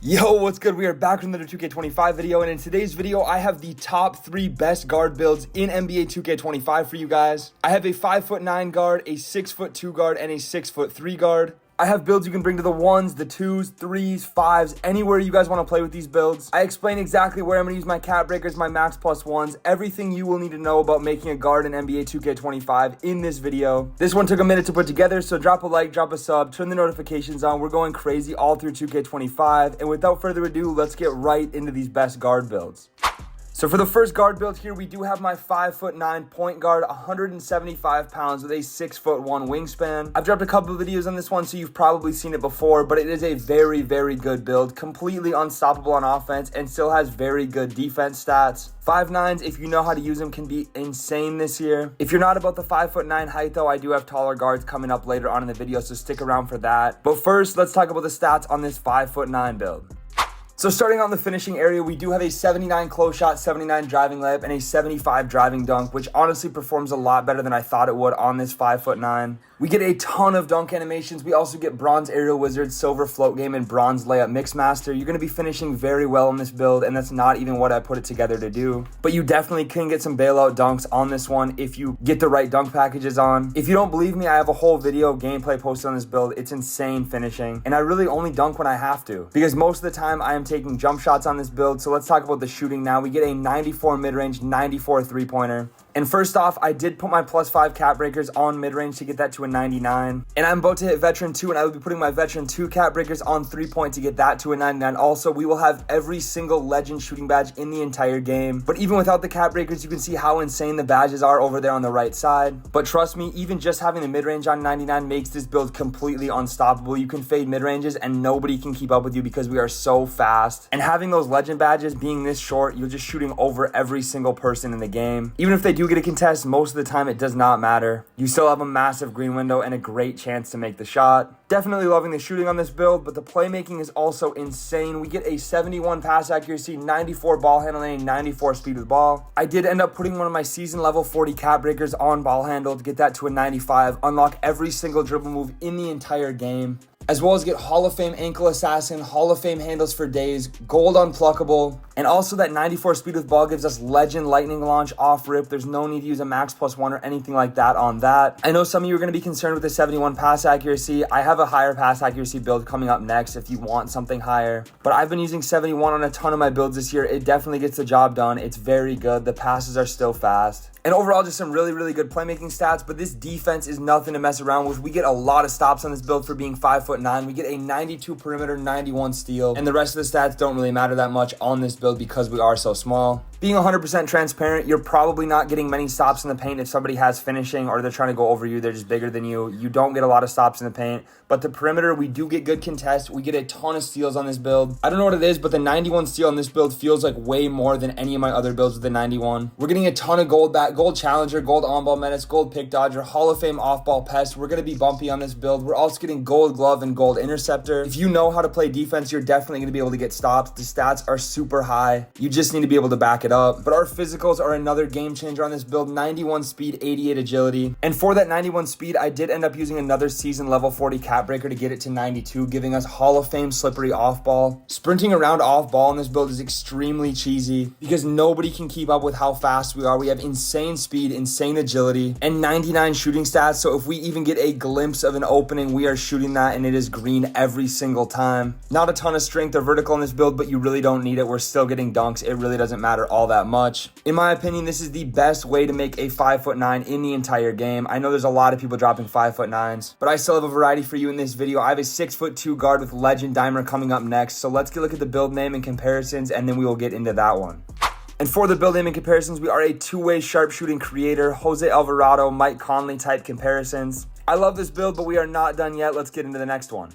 Yo, what's good? We are back with another 2K25 video, and in today's video, I have the top 3 best guard builds in NBA 2K25 for you guys. I have a 5'9" guard, a 6'2" guard, and a 6'3" guard. I have builds you can bring to the 1s, the 2s, 3s, 5s, anywhere you guys want to play with these builds. I explain exactly where I'm going to use my cap breakers, my max plus 1s, everything you will need to know about making a guard in NBA 2K25 in this video. This one took a minute to put together, so drop a like, drop a sub, turn the notifications on. We're going crazy all through 2K25, and without further ado, let's get right into these best guard builds. So for the first guard build here, we do have my 5'9" point guard, 175 pounds with a 6'1" wingspan. I've dropped a couple of videos on this one, so you've probably seen it before, but it is a very, very good build, completely unstoppable on offense and still has very good defense stats. 5'9s, if you know how to use them, can be insane this year. If you're not about the 5'9" height though, I do have taller guards coming up later on in the video, so stick around for that. But first, let's talk about the stats on this 5'9" build. So starting on the finishing area, we do have a 79 close shot, 79 driving layup, and a 75 driving dunk, which honestly performs a lot better than I thought it would on this 5'9". We get a ton of dunk animations. We also get bronze aerial wizard, silver float game, and bronze layup mixmaster. You're going to be finishing very well in this build, and that's not even what I put it together to do. But you definitely can get some bailout dunks on this one if you get the right dunk packages on. If you don't believe me, I have a whole video gameplay posted on this build. It's insane finishing, and I really only dunk when I have to, because most of the time I am taking jump shots on this build. So let's talk about the shooting now. We get a 94 mid-range, 94 three-pointer. And first off, I did put my +5 cap breakers on mid-range to get that to a 99. And I'm about to hit veteran 2, and I will be putting my veteran 2 cap breakers on 3-point to get that to a 99. Also, we will have every single legend shooting badge in the entire game. But even without the cap breakers, you can see how insane the badges are over there on the right side. But trust me, even just having the mid-range on 99 makes this build completely unstoppable. You can fade mid-ranges and nobody can keep up with you because we are so fast. And having those legend badges being this short, you're just shooting over every single person in the game. Even if they do get a contest, most of the time it does not matter. You still have a massive green window and a great chance to make the shot. Definitely loving the shooting on this build, but the playmaking is also insane. We get a 71 pass accuracy, 94 ball handling, and 94 speed with ball. I did end up putting one of my season level 40 cap breakers on ball handle to get that to a 95, unlock every single dribble move in the entire game, as well as get Hall of Fame ankle assassin, Hall of Fame handles for days, gold unpluckable, and also that 94 speed with ball gives us legend lightning launch off rip. There's no need to use a max +1 or anything like that on that. I know some of you are going to be concerned with the 71 pass accuracy. I have a higher pass accuracy build coming up next if you want something higher, but I've been using 71 on a ton of my builds this year. It definitely gets the job done. It's very good. The passes are still fast. And overall, just some really, really good playmaking stats, but this defense is nothing to mess around with. We get a lot of stops on this build for being 5'9". We get a 92 perimeter, 91 steal, and the rest of the stats don't really matter that much on this build because we are so small. Being 100% transparent, you're probably not getting many stops in the paint if somebody has finishing or they're trying to go over you, they're just bigger than you. You don't get a lot of stops in the paint, but the perimeter, we do get good contests. We get a ton of steals on this build. I don't know what it is, but the 91 steal on this build feels like way more than any of my other builds with the 91. We're getting a ton of gold challenger, gold on-ball menace, gold pick dodger, Hall of Fame off-ball pest. We're going to be bumpy on this build. We're also getting gold glove and gold interceptor. If you know how to play defense, you're definitely going to be able to get stops. The stats are super high. You just need to be able to back it up. But our physicals are another game changer on this build. 91 speed, 88 agility. And for that 91 speed, I did end up using another season level 40 cap breaker to get it to 92, giving us Hall of Fame slippery off-ball. Sprinting around off-ball in this build is extremely cheesy because nobody can keep up with how fast we are. We have insane speed, insane agility, and 99 shooting stats. So if we even get a glimpse of an opening, we are shooting that and it is green every single time. Not a ton of strength or vertical in this build, but you really don't need it. We're still getting dunks. It really doesn't matter all that much. In my opinion, this is the best way to make a 5'9" in the entire game. I know there's a lot of people dropping 5'9s, but I still have a variety for you in this video. I have a 6'2" guard with Legend Dimer coming up next. So let's get a look at the build name and comparisons, and then we will get into that one. And for the build name and comparisons, we are a two-way sharpshooting creator, Jose Alvarado, Mike Conley type comparisons. I love this build, but we are not done yet. Let's get into the next one.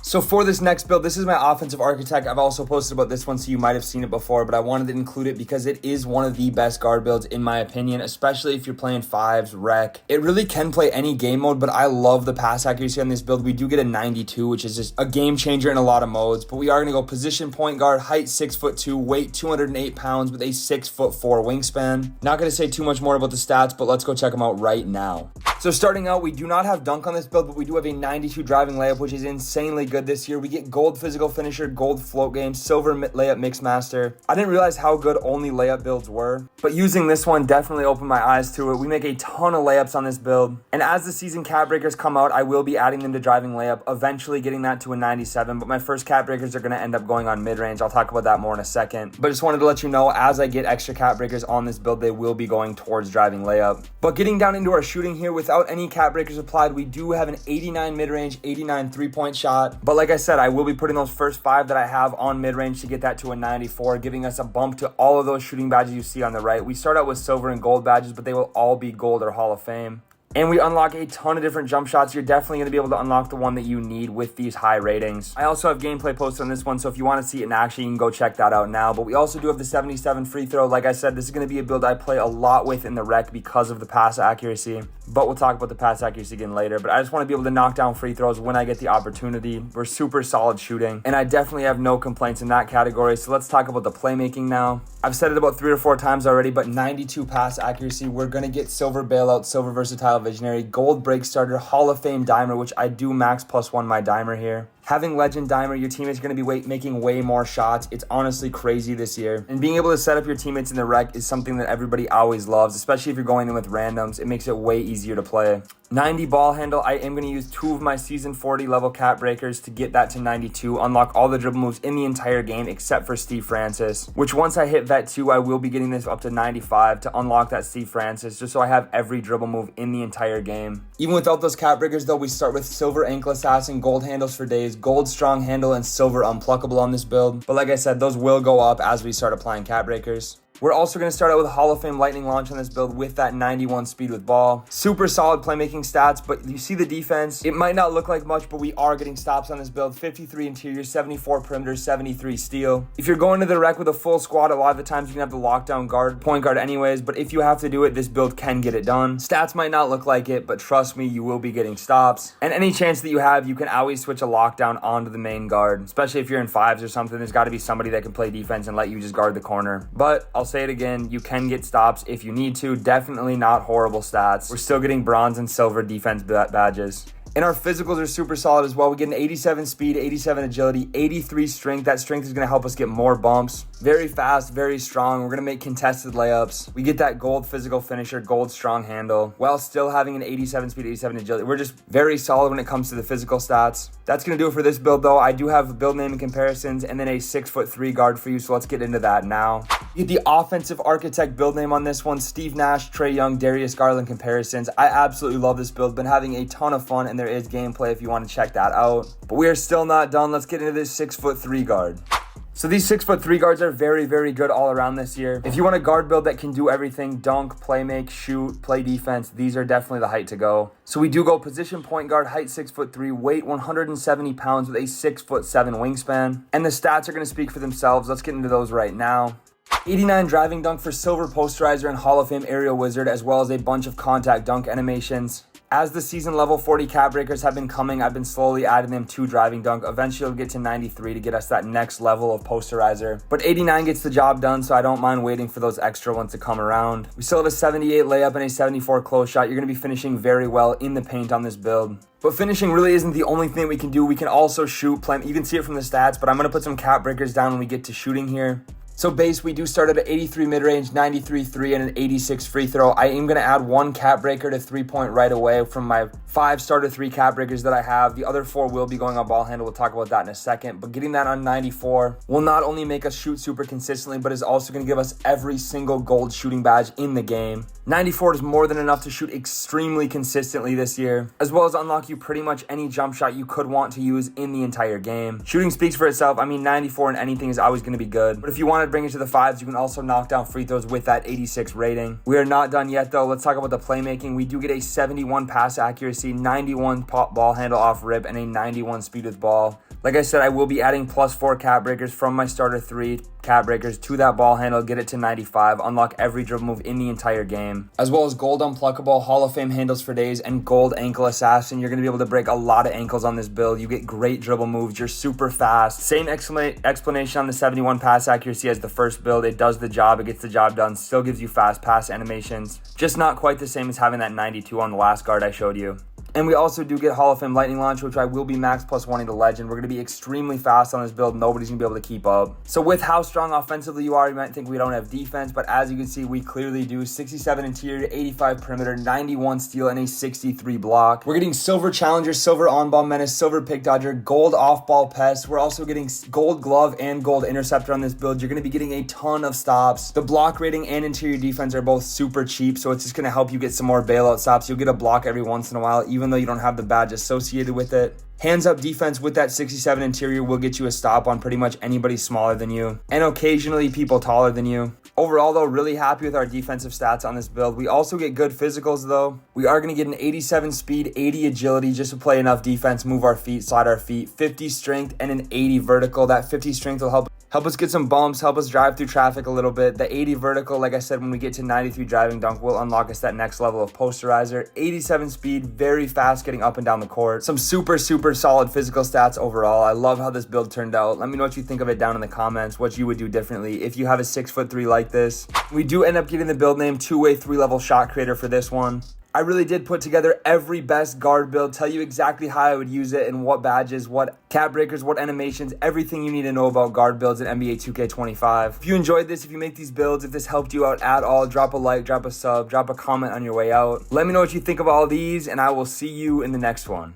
So for this next build, this is my offensive architect. I've also posted about this one, so you might have seen it before, but I wanted to include it because it is one of the best guard builds in my opinion, especially if you're playing fives, rec. It really can play any game mode, but I love the pass accuracy on this build. We do get a 92, which is just a game changer in a lot of modes, but we are gonna go position point guard, height 6'2", weight 208 pounds with a 6'4" wingspan. Not gonna say too much more about the stats, but let's go check them out right now. So starting out, we do not have dunk on this build, but we do have a 92 driving layup, which is insanely good this year. We get gold physical finisher, gold float game, silver layup mix master. I didn't realize how good only layup builds were, but using this one definitely opened my eyes to it. We make a ton of layups on this build, and as the season cap breakers come out, I will be adding them to driving layup, eventually getting that to a 97, but my first cap breakers are going to end up going on mid-range. I'll talk about that more in a second, but just wanted to let you know, as I get extra cap breakers on this build, they will be going towards driving layup. But getting down into our shooting here, without any cap breakers applied, we do have an 89 mid-range, 89 3-point shot, but like I said, I will be putting those first 5 that I have on mid-range to get that to a 94, giving us a bump to all of those shooting badges you see on the right. We start out with silver and gold badges, but they will all be gold or Hall of Fame. And we unlock a ton of different jump shots. You're definitely going to be able to unlock the one that you need with these high ratings. I also have gameplay posted on this one, so if you want to see it in action, you can go check that out now. But we also do have the 77 free throw. Like I said, this is going to be a build I play a lot with in the rec because of the pass accuracy. But we'll talk about the pass accuracy again later. But I just want to be able to knock down free throws when I get the opportunity. We're super solid shooting, and I definitely have no complaints in that category. So let's talk about the playmaking now. I've said it about 3 or 4 times already, but 92 pass accuracy. We're going to get silver bailout, silver versatile visionary, gold break starter, Hall of Fame dimer, which I do max +1 my dimer here. Having legend dimer, your teammates are going to be making way more shots. It's honestly crazy this year. And being able to set up your teammates in the rec is something that everybody always loves, especially if you're going in with randoms. It makes it way easier to play. 90 ball handle. I am going to use 2 of my season 40 level cap breakers to get that to 92. Unlock all the dribble moves in the entire game except for Steve Francis, which once I hit vet 2, I will be getting this up to 95 to unlock that Steve Francis, just so I have every dribble move in the entire game. Even without those cap breakers though, we start with silver ankle assassin, gold handles for days, gold strong handle, and silver unpluckable on this build. But like I said, those will go up as we start applying cap breakers. We're also going to start out with Hall of Fame lightning launch on this build with that 91 speed with ball. Super solid playmaking stats, but you see the defense. It might not look like much, but we are getting stops on this build. 53 interior, 74 perimeter, 73 steal. If you're going to the rec with a full squad, a lot of the times you can have the lockdown guard, point guard anyways, but if you have to do it, this build can get it done. Stats might not look like it, but trust me, you will be getting stops. And any chance that you have, you can always switch a lockdown onto the main guard, especially if you're in 5s or something. There's got to be somebody that can play defense and let you just guard the corner. But I'll say it again, you can get stops if you need to. Definitely not horrible stats. We're still getting bronze and silver defense badges. And our physicals are super solid as well. We get an 87 speed, 87 agility, 83 strength. That strength is going to help us get more bumps. Very fast, very strong. We're going to make contested layups. We get that gold physical finisher, gold strong handle, while still having an 87 speed, 87 agility. We're just very solid when it comes to the physical stats. That's going to do it for this build though. I do have build naming comparisons and then a 6'3" guard for you. So let's get into that now. You get the offensive architect build name on this one, Steve Nash, Trae Young, Darius Garland comparisons. I absolutely love this build. Been having a ton of fun, and there is gameplay if you want to check that out. But we are still not done. Let's get into this 6'3" guard. So these 6'3" guards are very, very good all around this year. If you want a guard build that can do everything, dunk, play make, shoot, play defense, these are definitely the height to go. So we do go position point guard, height 6'3", weight 170 pounds with a 6'7" wingspan. And the stats are going to speak for themselves. Let's get into those right now. 89 driving dunk for silver posterizer and Hall of Fame aerial wizard, as well as a bunch of contact dunk animations. As the season level 40 cap breakers have been coming, I've been slowly adding them to driving dunk. Eventually we'll get to 93 to get us that next level of posterizer. But 89 gets the job done, so I don't mind waiting for those extra ones to come around. We still have a 78 layup and a 74 close shot. You're going to be finishing very well in the paint on this build. But finishing really isn't the only thing we can do. We can also shoot, play. You can see it from the stats, but I'm going to put some cap breakers down when we get to shooting here. So base, we do start at an 83 mid-range, 93 3, and an 86 free throw. I am going to add 1 cap breaker to 3-point right away from my 5 starter 3 cap breakers that I have. The other 4 will be going on ball handle. We'll talk about that in a second. But getting that on 94 will not only make us shoot super consistently, but is also going to give us every single gold shooting badge in the game. 94 is more than enough to shoot extremely consistently this year, as well as unlock you pretty much any jump shot you could want to use in the entire game. Shooting speaks for itself. I mean, 94 in anything is always going to be good. But if you want to bring it to the 5s, you can also knock down free throws with that 86 rating. We are not done yet though. Let's talk about the playmaking. We do get a 71 pass accuracy, 91 ball handle off rip, and a 91 speed with ball. Like I said, I will be adding +4 cap breakers from my starter 3 cap breakers to that ball handle, get it to 95, unlock every dribble move in the entire game, as well as gold unpluckable, Hall of Fame handles for days, and gold ankle assassin. You're going to be able to break a lot of ankles on this build. You get great dribble moves. You're super fast. Same explanation on the 71 pass accuracy as the first build. It does the job. It gets the job done. Still gives you fast pass animations. Just not quite the same as having that 92 on the last guard I showed you. And we also do get Hall of Fame lightning launch, which I will be max plus +1 to legend. We're going to be extremely fast on this build. Nobody's going to be able to keep up. So with how strong offensively you are, you might think we don't have defense, but as you can see, we clearly do. 67 interior, 85 perimeter, 91 steal, and a 63 block. We're getting silver challenger, silver on-ball menace, silver pick dodger, gold off-ball pest. We're also getting gold glove and gold interceptor on this build. You're going to be getting a ton of stops. The block rating and interior defense are both super cheap, so it's just going to help you get some more bailout stops. You'll get a block every once in a while, even though you don't have the badge associated with it. Hands up defense with that 67 interior will get you a stop on pretty much anybody smaller than you, and occasionally people taller than you. Overall though, really happy with our defensive stats on this build. We also get good physicals though. We are going to get an 87 speed, 80 agility just to play enough defense, move our feet, slide our feet, 50 strength, and an 80 vertical. That 50 strength will help us get some bumps, help us drive through traffic a little bit. The 80 vertical, like I said, when we get to 93 driving dunk, will unlock us that next level of posterizer. 87 speed, very fast getting up and down the court. Some super solid physical stats overall. I love how this build turned out. Let me know what you think of it down in the comments, what you would do differently if you have a 6'3" like this. We do end up getting the build name two-way 3-level shot creator for this one. I really did put together every best guard build, tell you exactly how I would use it and what badges, what cap breakers, what animations, everything you need to know about guard builds in NBA 2K25. If you enjoyed this, if you make these builds, if this helped you out at all, drop a like, drop a sub, drop a comment on your way out. Let me know what you think of all these, and I will see you in the next one.